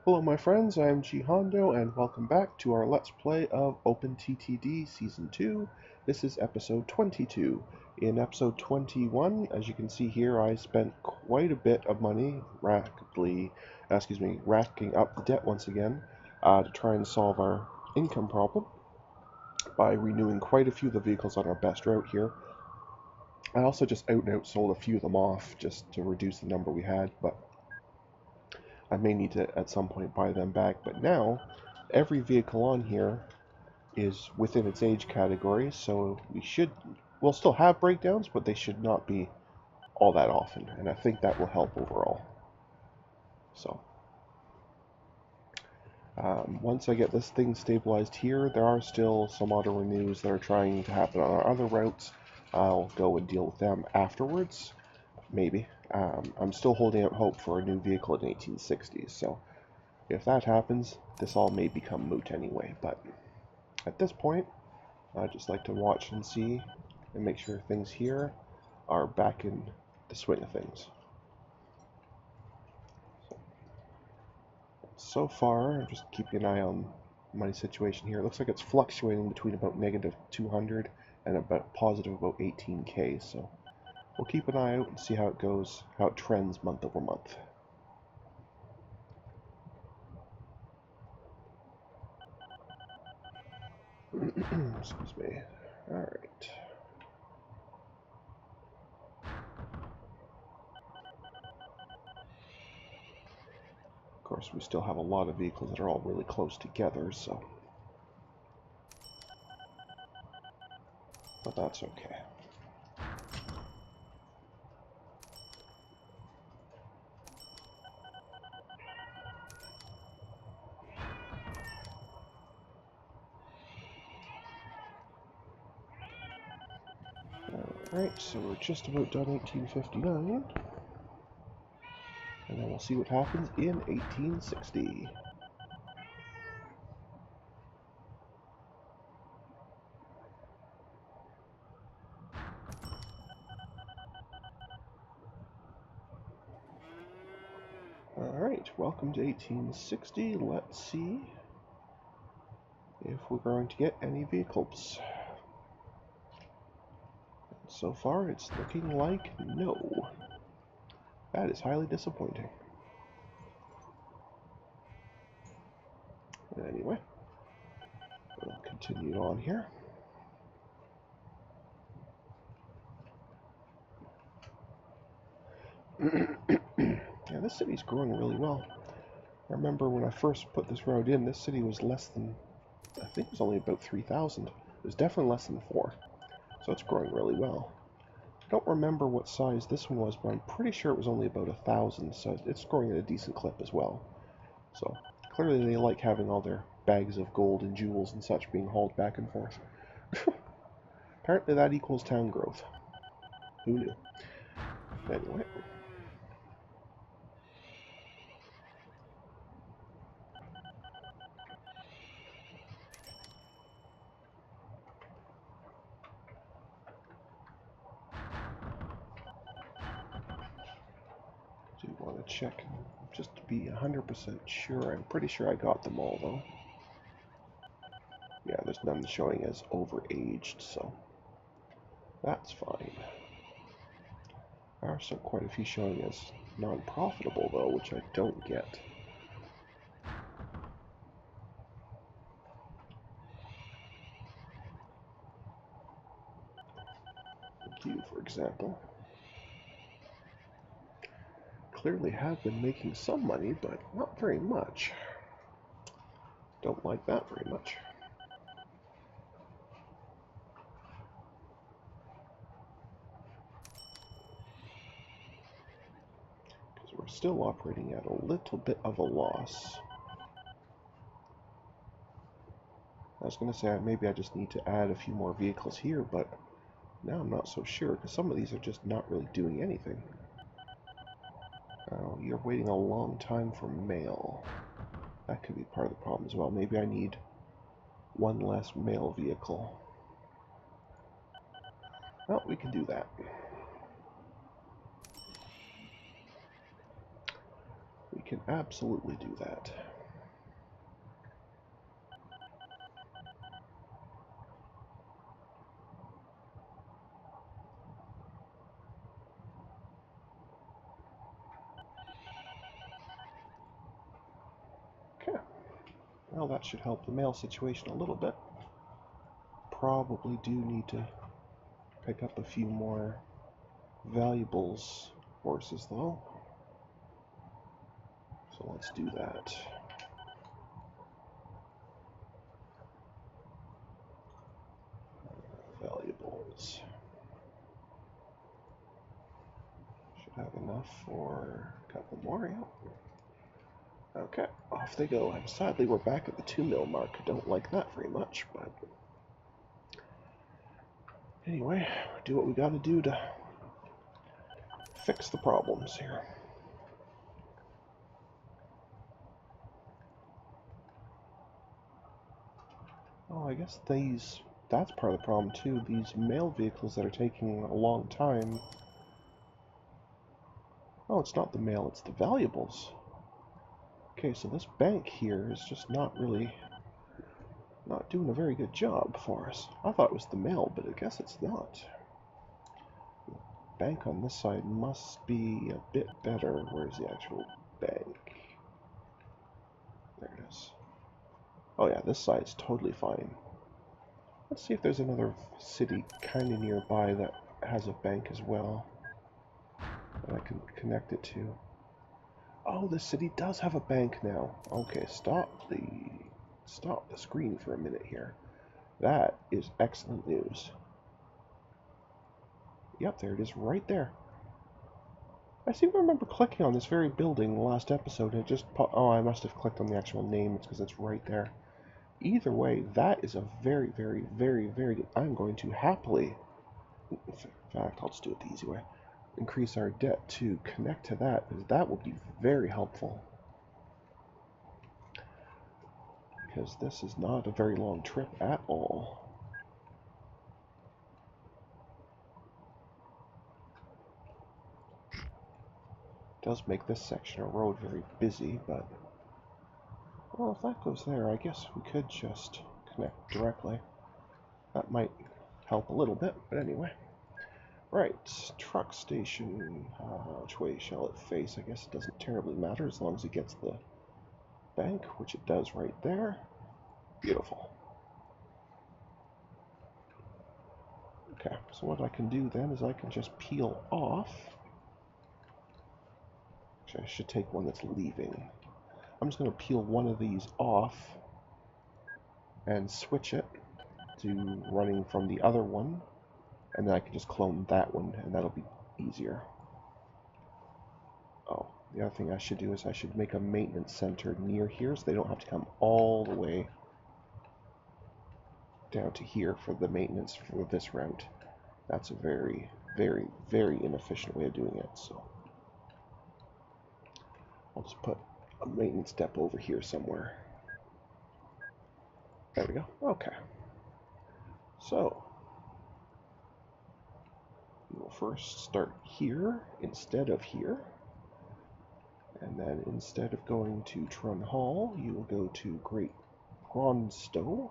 Hello my friends, I am G Hondo and welcome back to our Let's Play of OpenTTD Season 2. This is episode 22. In episode 21, as you can see here, I spent quite a bit of money racking up the debt once again to try and solve our income problem by renewing quite a few of the vehicles on our best route here. I also just out and out sold a few of them off just to reduce the number we had, but I may need to at some point buy them back. But now every vehicle on here is within its age category, so we'll still have breakdowns, but they should not be all that often, and I think that will help overall. So once I get this thing stabilized here, there are still some auto renews that are trying to happen on our other routes. I'll go and deal with them afterwards, maybe. I'm still holding out hope for a new vehicle in 1860s, so if that happens, this all may become moot anyway. But at this point, I just like to watch and see and make sure things here are back in the swing of things. So far, I'm just keeping an eye on money situation here. It looks like it's fluctuating between about negative 200 and about positive about 18k. So we'll keep an eye out and see how it goes, how it trends month over month. Excuse me. Alright. Of course, we still have a lot of vehicles that are all really close together, so... but that's okay. Alright, so we're just about done 1859. And then we'll see what happens in 1860. Alright, welcome to 1860. Let's see if we're going to get any vehicles. So far, it's looking like no. That is highly disappointing. Anyway, we'll continue on here. Yeah, this city's growing really well. I remember when I first put this road in, this city was less than, I think it was only about 3,000. It was definitely less than 4. So it's growing really well. I don't remember what size this one was, but I'm pretty sure it was only about 1,000, so it's growing at a decent clip as well. So clearly they like having all their bags of gold and jewels and such being hauled back and forth. Apparently that equals town growth. Who knew? Anyway. Do want to check just to be 100% sure. I'm pretty sure I got them all though. Yeah, there's none showing as overaged, so that's fine. There are still quite a few showing as non-profitable though, which I don't get. You, for example, clearly have been making some money, but not very much. Don't like that very much. Because we're still operating at a little bit of a loss. I was going to say maybe I just need to add a few more vehicles here, but now I'm not so sure, because some of these are just not really doing anything. Oh, you're waiting a long time for mail. That could be part of the problem as well. Maybe I need one less mail vehicle. Well, we can do that. We can absolutely do that. Well, that should help the mail situation a little bit. Probably do need to pick up a few more valuables horses, though. So let's do that. Valuables. Should have enough for a couple more, yeah. Okay, off they go. And sadly, we're back at the 2 mil mark. I don't like that very much, but anyway, do what we gotta do to fix the problems here. Oh, I guess that's part of the problem too. These mail vehicles that are taking a long time. Oh, it's not the mail, it's the valuables. Okay, so this bank here is just not doing a very good job for us. I thought it was the mail, but I guess it's not. The bank on this side must be a bit better. Where's the actual bank? There it is. Oh yeah, this side's totally fine. Let's see if there's another city kind of nearby that has a bank as well that I can connect it to. Oh, the city does have a bank now. Okay, stop the screen for a minute here. That is excellent news. Yep, there it is right there. I seem to remember clicking on this very building in the last episode and it just oh, I must have clicked on the actual name. It's because it's right there. Either way, that is a very, very, very, very good. I'm going to happily, in fact, I'll just do it the easy way, increase our debt to connect to that, because that will be very helpful. Because this is not a very long trip at all. It does make this section of road very busy, but well, if that goes there, I guess we could just connect directly. That might help a little bit, but anyway. Right, truck station. Which way shall it face? I guess it doesn't terribly matter as long as it gets the bank, which it does right there. Beautiful. Okay, so what I can do then is I can just peel off. Actually, I should take one that's leaving. I'm just going to peel one of these off and switch it to running from the other one, and then I can just clone that one, and that'll be easier. Oh, the other thing I should do is I should make a maintenance center near here so they don't have to come all the way down to here for the maintenance for this route. That's a very, very, very inefficient way of doing it, so I'll just put a maintenance depot over here somewhere. There we go. Okay. So, we will first start here instead of here. And then instead of going to Trun Hall, you will go to Great Gronstow.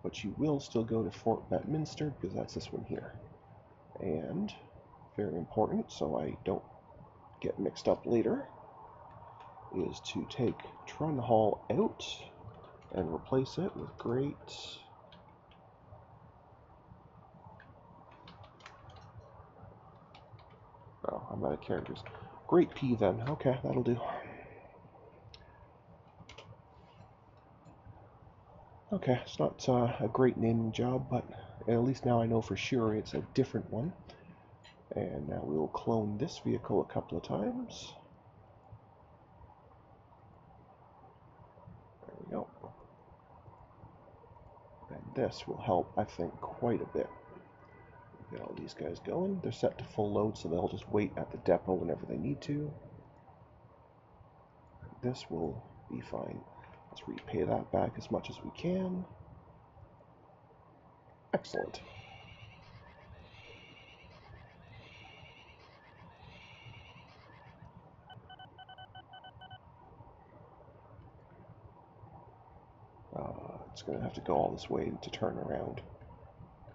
But you will still go to Fort Batminster because that's this one here. And, very important, so I don't get mixed up later, is to take Trun Hall out and replace it with Great... Oh, I'm out of characters. Great P then. Okay, that'll do. Okay, it's not a great naming job, but at least now I know for sure it's a different one. And now we will clone this vehicle a couple of times. There we go. And this will help, I think, quite a bit. Get all these guys going. They're set to full load, so they'll just wait at the depot whenever they need to. This will be fine. Let's repay that back as much as we can. Excellent. It's going to have to go all this way to turn around.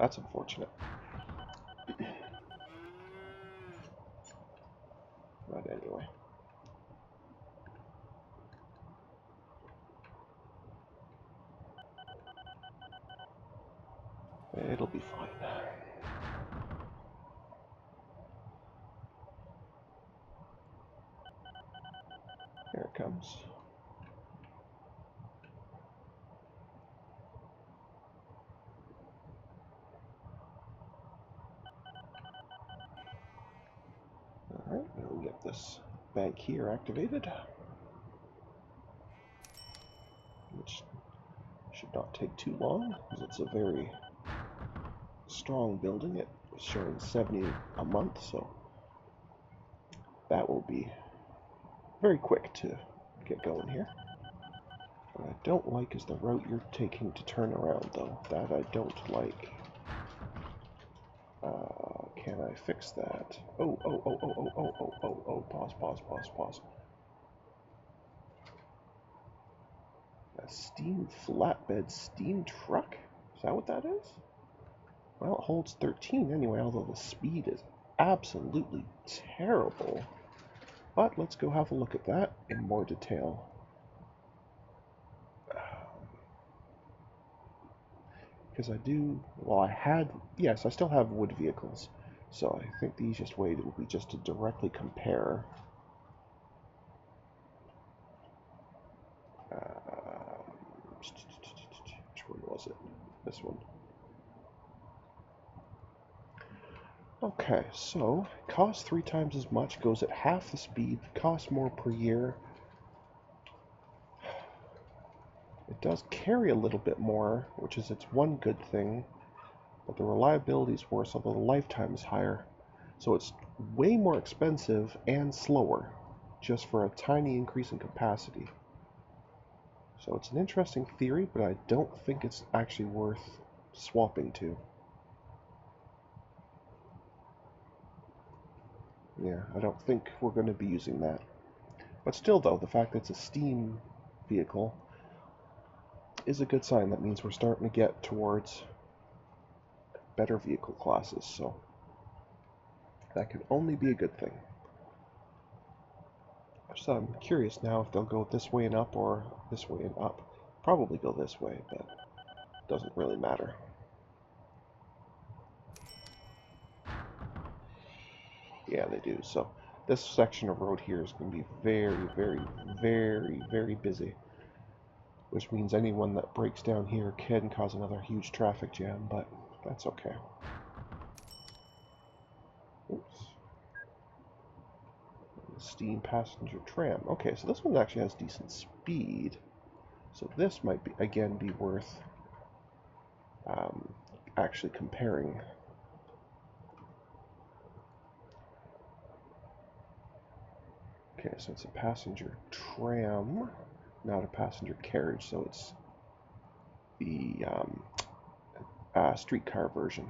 That's unfortunate. But anyway. It'll be fine. There it comes. Alright, we'll get this bank here activated, which should not take too long, because it's a very strong building. It was showing 70 a month, so that will be very quick to get going here. What I don't like is the route you're taking to turn around, though. That I don't like. Can I fix that? Oh, pause. A steam flatbed steam truck? Is that what that is? Well, it holds 13 anyway, although the speed is absolutely terrible. But let's go have a look at that in more detail. Because I do, well, yes, I still have wood vehicles. So I think the easiest way would be just to directly compare. Which one was it? This one. Okay, so it costs 3 times as much, goes at half the speed, costs more per year. It does carry a little bit more, which is its one good thing, but the reliability is worse, although the lifetime is higher. So it's way more expensive and slower, just for a tiny increase in capacity. So it's an interesting theory, but I don't think it's actually worth swapping to. Yeah, I don't think we're going to be using that. But still, though, the fact that it's a steam vehicle is a good sign. That means we're starting to get towards better vehicle classes, so that can only be a good thing. So I'm curious now if they'll go this way and up or this way and up. Probably go this way, but it doesn't really matter. Yeah, they do. So this section of road here is going to be very busy, which means anyone that breaks down here can cause another huge traffic jam, but that's okay. Oops. Steam passenger tram. Okay, so this one actually has decent speed, so this might be again be worth actually comparing. Okay, so it's a passenger tram, not a passenger carriage, so it's the streetcar version.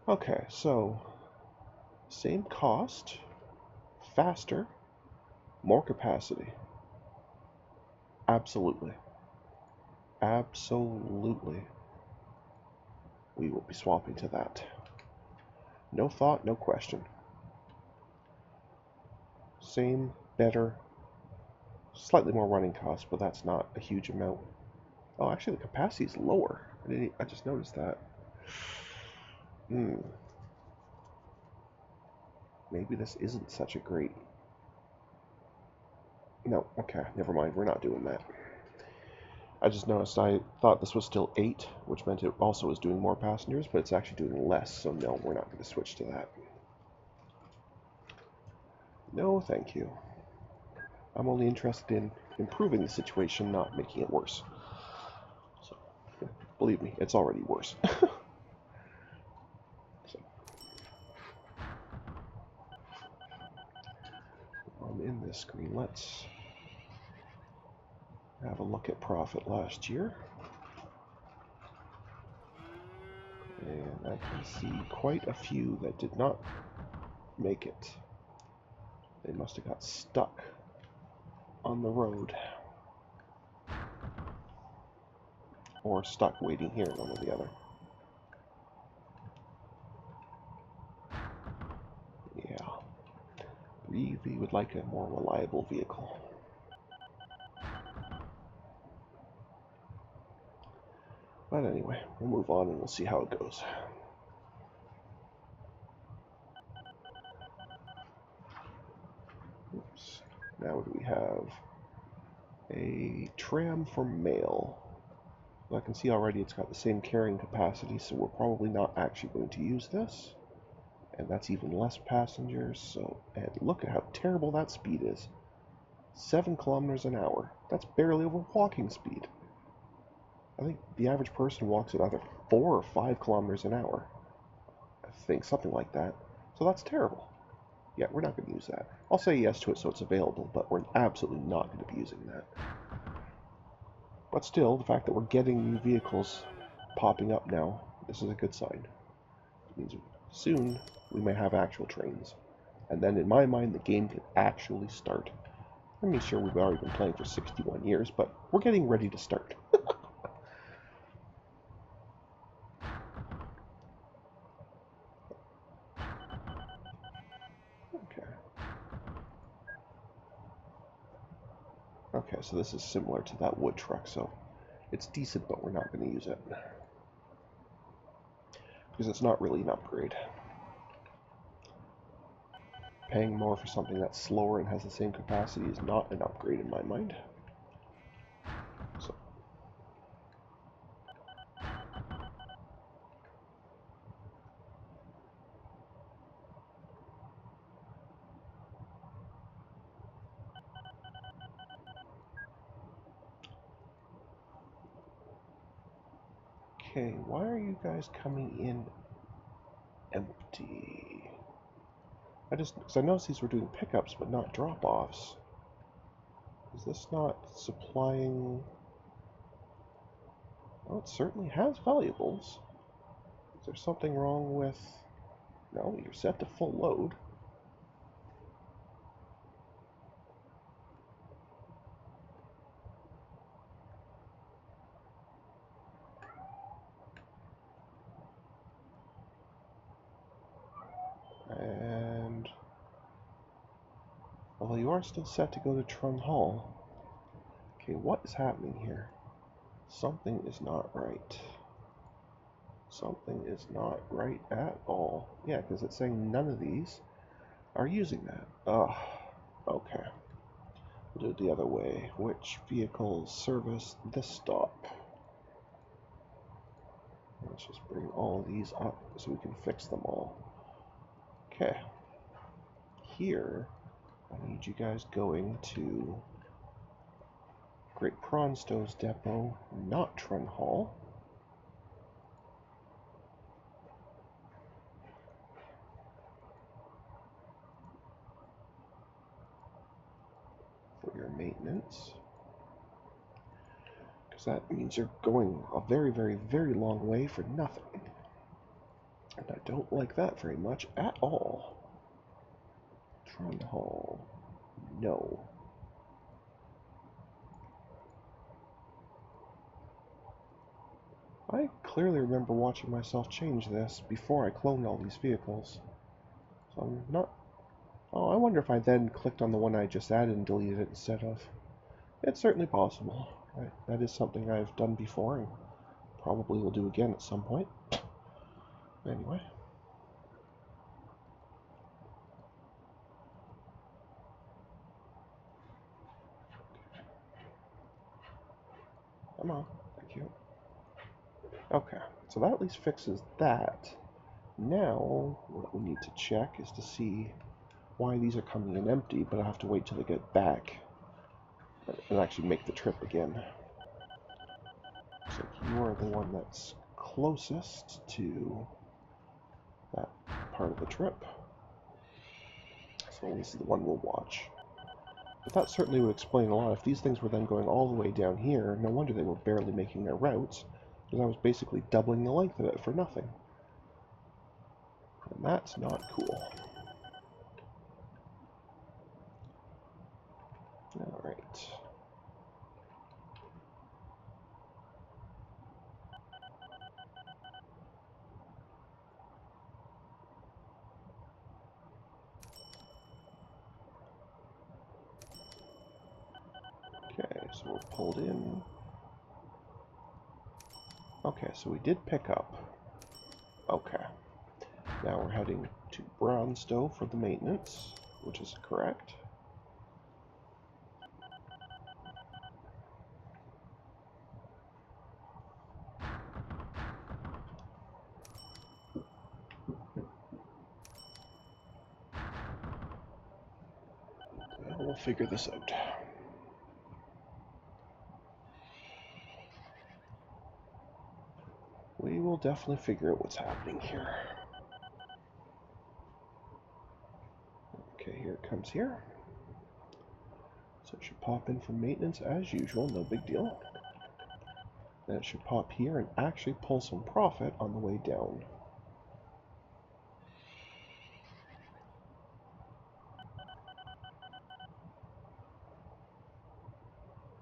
Okay, so same cost, faster, more capacity. Absolutely. Absolutely. We will be swapping to that. No thought, no question. Same, better, slightly more running costs, but that's not a huge amount. Oh, actually the capacity is lower. I just noticed that. Maybe this isn't such a great... No, okay, never mind, we're not doing that. I just noticed I thought this was still 8, which meant it also was doing more passengers, but it's actually doing less, so no, we're not going to switch to that. No, thank you. I'm only interested in improving the situation, not making it worse. So, believe me, it's already worse. So, I'm in this screen. Let's have a look at profit last year. And I can see quite a few that did not make it. They must have got stuck on the road. Or stuck waiting here, one or the other. Yeah. Really would like a more reliable vehicle. But anyway, we'll move on and we'll see how it goes. Oops. Now what do we have? A tram for mail. I can see already it's got the same carrying capacity, so we're probably not actually going to use this. And that's even less passengers, so, and look at how terrible that speed is. 7 kilometers an hour. That's barely over walking speed. I think the average person walks at either 4 or 5 kilometers an hour. I think, something like that. So that's terrible. Yeah, we're not going to use that. I'll say yes to it so it's available, but we're absolutely not going to be using that. But still, the fact that we're getting new vehicles popping up now, this is a good sign. It means soon we may have actual trains. And then in my mind, the game can actually start. I mean, sure, we've already been playing for 61 years, but we're getting ready to start. Okay. Okay, so this is similar to that wood truck, so it's decent, but we're not going to use it. Because it's not really an upgrade. Paying more for something that's slower and has the same capacity is not an upgrade in my mind. So. Okay, why are you guys coming in empty? Because I noticed these were doing pickups, but not drop-offs. Is this not supplying... Well, it certainly has valuables. Is there something wrong with... No, you're set to full load. And... although you are still set to go to Trun Hall. Okay, what is happening here? Something is not right. Something is not right at all. Yeah, because it's saying none of these are using that. Ugh. Okay. We'll do it the other way. Which vehicles service this stop? Let's just bring all these up so we can fix them all. Okay. Here, I need you guys going to Great Prawnstone's Depot, not Trun Hall. For your maintenance. Because that means you're going a very, very, very long way for nothing. And I don't like that very much at all. Trun Hall. No. I clearly remember watching myself change this before I cloned all these vehicles. So I'm not... Oh, I wonder if I then clicked on the one I just added and deleted it instead of... It's certainly possible. That is something I've done before and probably will do again at some point. Anyway. Come on. Thank you. Okay, so that at least fixes that. Now, what we need to check is to see why these are coming in empty, but I have to wait till they get back and actually make the trip again. So you are the one that's closest to that part of the trip. So this is the one we'll watch. But that certainly would explain a lot. If these things were then going all the way down here, no wonder they were barely making their routes, because I was basically doubling the length of it for nothing. And that's not cool. Alright. Okay, so we're pulled in. Okay, so we did pick up. Okay. Now we're heading to Brownstow for the maintenance, which is correct. We'll figure this out. We will definitely figure out what's happening here. Okay, here it comes here. So it should pop in for maintenance as usual, no big deal. Then it should pop here and actually pull some profit on the way down.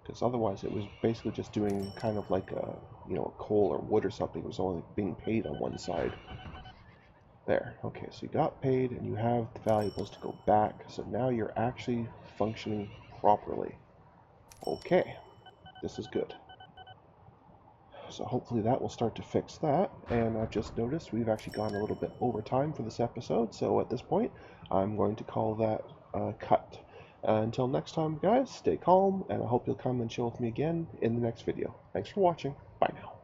Because otherwise it was basically just doing kind of like a, a coal or wood or something. It was only being paid on one side. There. Okay, so you got paid and you have the valuables to go back. So now you're actually functioning properly. Okay, this is good. So hopefully that will start to fix that. And I've just noticed we've actually gone a little bit over time for this episode. So at this point, I'm going to call that cut. Until next time, guys, stay calm, and I hope you'll come and chill with me again in the next video. Thanks for watching. Bye now.